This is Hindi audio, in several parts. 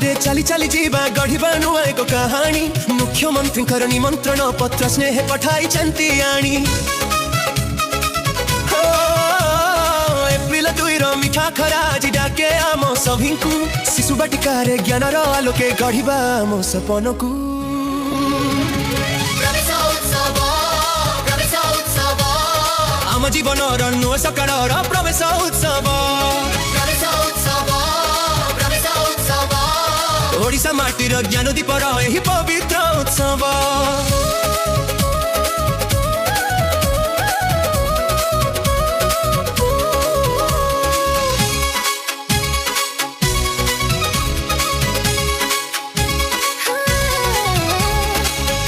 रे चली चली जीवा गढ़िबा नुआ एक कहानी मुख्यमंत्री निमंत्रण पत्र स्नेह पठाई चंती आनी एप्रिल 2 रो मिठा खरा आज डाके आम सभी को शिशु बाटिका रे ज्ञान रो आलोके गढ़िबा आम सपन को आम जीवन नुआ सकाळ प्रवेश उत्सव ओडिशा माटीर ज्ञान दीपर यही पवित्र उत्सव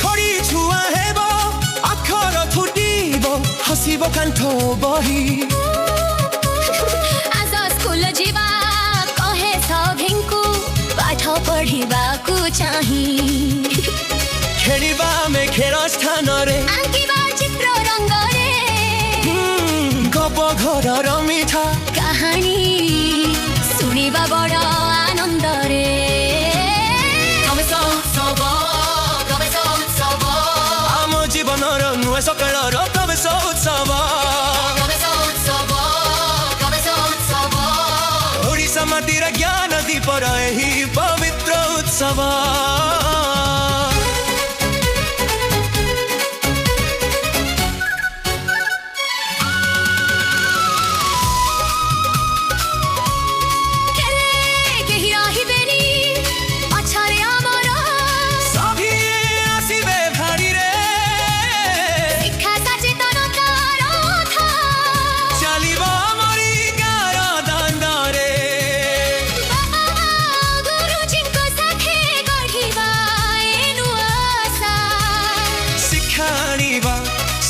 खड़ी छुआ हेब अक्षर फुटिब हसिब कांठ बही आज स्कूल जीवा कहे सभिंकु पाठ पढ़िबाकु चाही खेलिबा में खेल स्थान रे आंकिबा चित्र रंग रे गप घर मिठा कहानी सुनिबा बड़ आनंद रे आम जीवन नुआ सकाळ प्रवेश उत्सव ओडिशा माटीर ज्ञान दीपर यही पवित्र उत्सव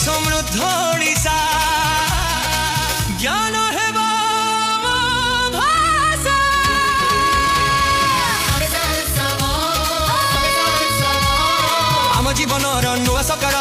समृद्ध ओडिशा ज्ञान हेबा भाषा आम जीवन नुआ सकाळ